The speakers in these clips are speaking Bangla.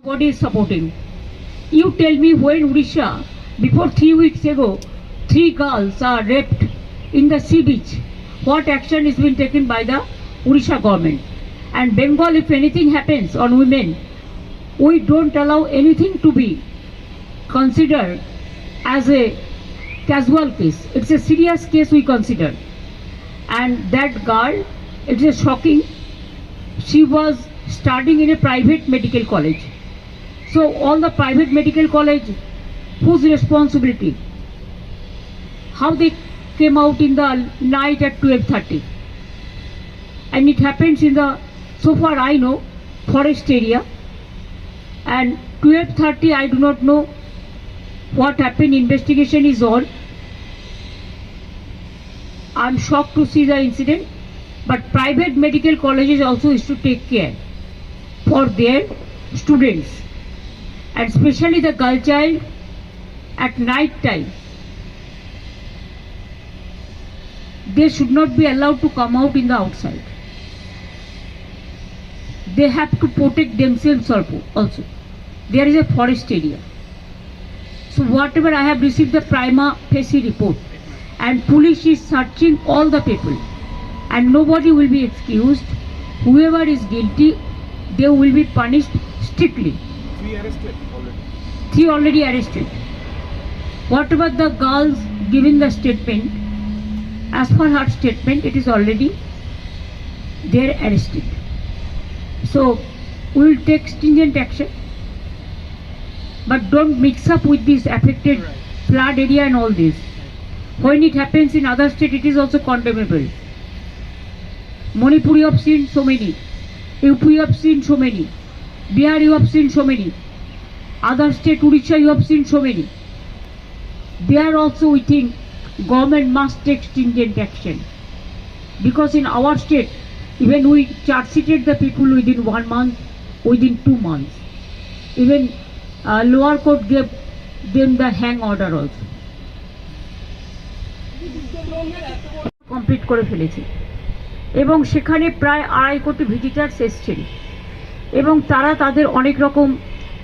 Nobody is supporting. You tell me when Odisha, before 3 weeks ago, 3 girls are raped in the sea beach. What action is being taken by the Odisha government? And Bengal, if anything happens on women, we don't allow anything to be considered as a casual case. It's a serious case we consider. And that girl, it is shocking. She was studying in a private medical college. So all the private medical college, whose responsibility? How they came out in the night at 12:30, and it happens in the, so far I know, forest area. And 12:30, I do not know what happened. Investigation is on. I'm shocked to see the incident, but private medical colleges also is to take care for their students, and especially the girl child at night time. They should not be allowed to come out in the outside. They have to protect themselves also. There is a forest area. So whatever I have received the prima facie report, and police is searching all the people, and nobody will be excused. Whoever is guilty, they will be punished strictly. 3 arrested already. 3 already arrested. Whatever the girls given the statement, as per her statement, it is already they are arrested. So we will take stringent action, but don't mix up with this affected flood area and all this. When it happens in other state, it is also condemnable. Manipur you have seen so many, UP you have seen so many, Bihar you have seen so many, other state Odisha you have seen so many. There also we think government must take stringent action, because in our state, even we charge-sheeted the people within 1 month, within 2 months. Even lower court gave them the hang order also. Complete করে ফেলেছে, এবং সেখানে প্রায় 2.5 কোটি ভিজিটার্স এসছেন, এবং তারা তাদের অনেক রকম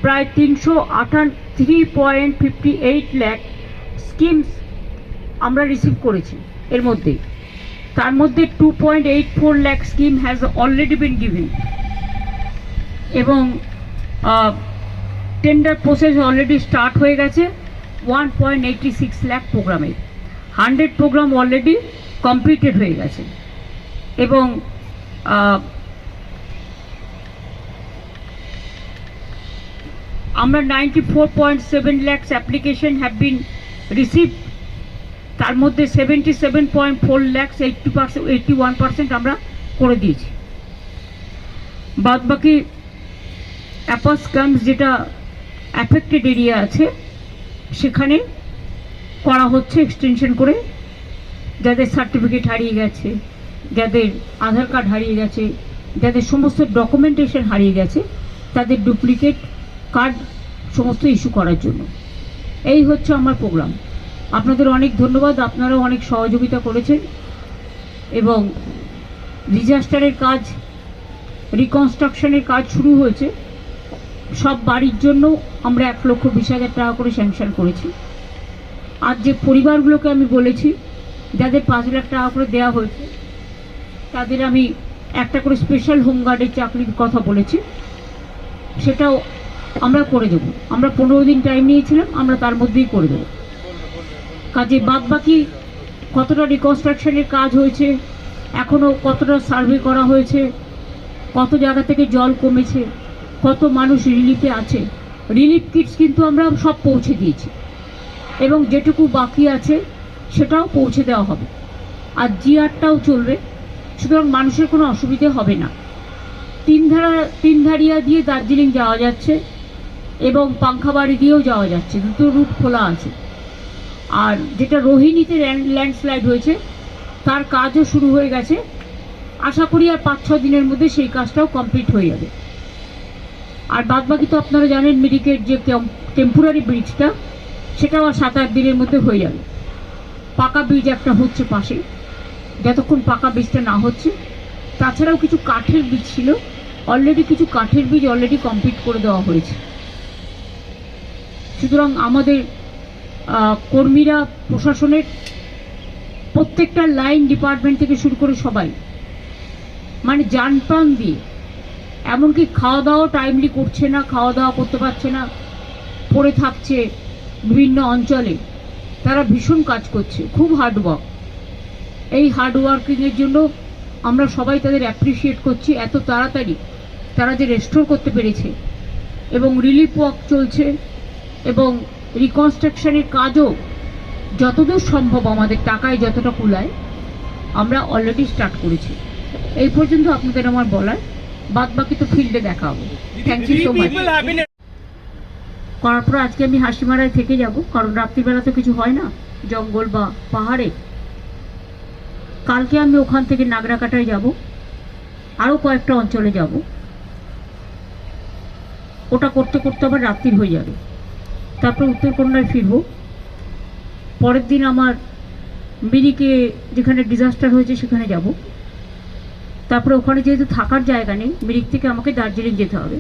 প্রায় 383.58 লাখ স্কিমস আমরা রিসিভ করেছি। এর মধ্যে তার মধ্যে 2.84 lakh scheme has already been given, এবং টেন্ডার প্রসেস অলরেডি স্টার্ট হয়ে গেছে 1.86 লাখ প্রোগ্রামে। 100 প্রোগ্রাম অলরেডি কমপ্লিটেড হয়ে গেছে, এবং আমরা 94.7 lakhs application have been receive. তার মধ্যে 77.4 lakhs 81% আমরা করে দিয়েছি। বাদ বাকি অ্যাপাস কামস যেটা অ্যাফেক্টেড এরিয়া আছে সেখানে করা হচ্ছে এক্সটেনশন করে, যাদের সার্টিফিকেট হারিয়ে গেছে, যাদের আধার কার্ড হারিয়ে গেছে, যাদের সমস্ত ডকুমেন্টেশন হারিয়ে গেছে, তাদের ডুপ্লিকেট কার্ড সমস্ত ইস্যু করার জন্য। এই হচ্ছে আমার প্রোগ্রাম। আপনাদের অনেক ধন্যবাদ, আপনারাও অনেক সহযোগিতা করেছেন, এবং ডিজাস্টারের কাজ, রিকনস্ট্রাকশনের কাজ শুরু হয়েছে। সব বাড়ির জন্য আমরা 1,20,000 টাকা করে স্যাংশন করেছি। আর যে পরিবারগুলোকে আমি বলেছি যাদের 5 লাখ টাকা করে দেওয়া হয়েছে, তাদের আমি একটা করে স্পেশাল হোমগার্ডের চাকরির কথা বলেছি, সেটাও আমরা করে দেবো। আমরা 15 দিন টাইম নিয়েছিলাম, আমরা তার মধ্যেই করে দেবো। কাজে বাদ বাকি কতটা রিকনস্ট্রাকশনের কাজ হয়েছে, এখনও কতটা সার্ভে করা হয়েছে, কত জায়গা থেকে জল কমেছে, কত মানুষ রিলিফে আছে, রিলিফ কিটস কিন্তু আমরা সব পৌঁছে দিয়েছি, এবং যেটুকু বাকি আছে সেটাও পৌঁছে দেওয়া হবে। আর জিআরটাও চলবে, সুতরাং মানুষের কোনো অসুবিধে হবে না। 3ধারিয়া দিয়ে দার্জিলিং যাওয়া যাচ্ছে, এবং পাংখাবাড়ি দিয়েও যাওয়া যাচ্ছে, দুটো রুট খোলা আছে। আর যেটা রোহিণীতে ল্যান্ডস্লাইড হয়েছে তার কাজও শুরু হয়ে গেছে। আশা করি আর 5-6 দিনের মধ্যে সেই কাজটাও কমপ্লিট হয়ে যাবে। আর বাদ বাকি তো আপনারা জানেন, মেডিকেট যে টেম্পোরারি ব্রিজটা, সেটাও আর 7-8 দিনের মধ্যে হয়ে যাবে। পাকা ব্রিজ একটা হচ্ছে পাশে, যতক্ষণ পাকা ব্রিজটা না হচ্ছে। তাছাড়াও কিছু কাঠের ব্রিজ ছিল, অলরেডি কিছু কাঠের বীজ অলরেডি কমপ্লিট করে দেওয়া হয়েছে। সুতরাং আমাদের কর্মীরা, প্রশাসনের প্রত্যেকটা লাইন ডিপার্টমেন্ট থেকে শুরু করে সবাই মানে জানপ্রাণ দিয়ে, এমনকি খাওয়া দাওয়া টাইমলি করছে না, খাওয়া দাওয়া করতে পারছে না, পড়ে থাকছে বিভিন্ন অঞ্চলে, তারা ভীষণ কাজ করছে, খুব হার্ডওয়ার্ক। এই হার্ডওয়ার্কিংয়ের জন্য আমরা সবাই তাদের অ্যাপ্রিসিয়েট করছি। এত তাড়াতাড়ি তারা যে রেস্টোর করতে পেরেছে, এবং রিলিফ ওয়ার্ক চলছে, এবং রিকনস্ট্রাকশনের কাজও যতদূর সম্ভব আমাদের টাকায় যতটা কুলায় আমরা অলরেডি স্টার্ট করেছি। এই পর্যন্ত আপনাদের আমার বলার, বাদ বাকি তো ফিল্ডে দেখা হবে। Thank you so much. করার পর আজকে আমি হাসিমারায় থেকে যাব, কারণ রাত্রিবেলা তো কিছু হয় না জঙ্গল বা পাহাড়ে। কালকে আমি ওখান থেকে নাগরাকাটায় যাব, আরও কয়েকটা অঞ্চলে যাব। ওটা করতে করতে আবার রাত্রির হয়ে যাবে। তারপর উত্তরকন্যায় ফিরব। পরের দিন আমার মিরিকে, যেখানে ডিজাস্টার হয়েছে সেখানে যাব। তারপরে ওখানে যেহেতু থাকার জায়গা নেই, মিরিক থেকে আমাকে দার্জিলিং যেতে হবে।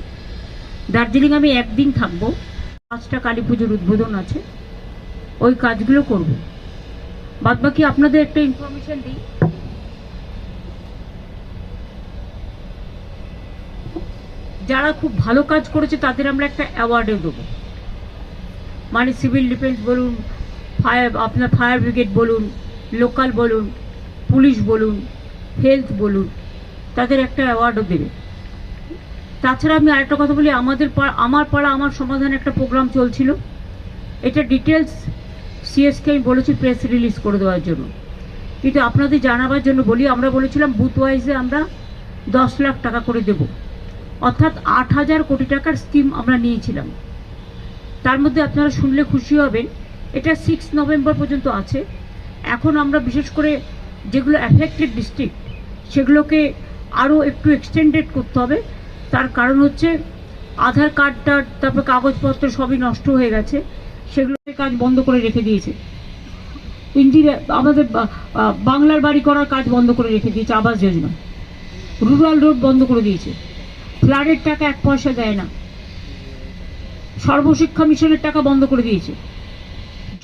দার্জিলিং আমি একদিন থাকবো। 5টা কালী পুজোর উদ্বোধন আছে, ওই কাজগুলো করব। বাদ বাকি আপনাদের একটা ইনফরমেশন দিই। যারা খুব ভালো কাজ করেছে তাদের আমরা একটা অ্যাওয়ার্ডও দেবো। মানে সিভিল ডিফেন্স বলুন, আপনার ফায়ার ব্রিগেড বলুন, লোকাল বলুন, পুলিশ বলুন, হেলথ বলুন, তাদের একটা অ্যাওয়ার্ডও দেবে। তাছাড়া আমি আরেকটা কথা বলি, আমার পাড়া আমার সমাধান একটা প্রোগ্রাম চলছিল। এটা ডিটেলস সিএসকে আমি বলেছি প্রেস রিলিজ করে দেওয়ার জন্য, কিন্তু আপনাদের জানাবার জন্য বলি, আমরা বলেছিলাম বুথ ওয়াইজে আমরা 10 লাখ টাকা করে দেব, অর্থাৎ 8,000 কোটি টাকার স্কিম আমরা নিয়েছিলাম। তার মধ্যে আপনারা শুনলে খুশি হবেন, এটা 6 নভেম্বর পর্যন্ত আছে। এখন আমরা বিশেষ করে যেগুলো অ্যাফেক্টেড ডিস্ট্রিক্ট সেগুলোকে আরও একটু এক্সটেন্ডেড করতে হবে। তার কারণ হচ্ছে আধার কার্ডটা, তারপর কাগজপত্র সবই নষ্ট হয়ে গেছে, সেগুলোকে কাজ বন্ধ করে রেখে দিয়েছে। আমাদের বাংলার বাড়ি করার কাজ বন্ধ করে রেখে দিয়েছে, আবাস যোজনা, রুরাল রোড বন্ধ করে দিয়েছে, ফ্লাডের টাকা 1 পয়সা দেয় না, সর্বশিক্ষা মিশনের টাকা বন্ধ করে দিয়েছে।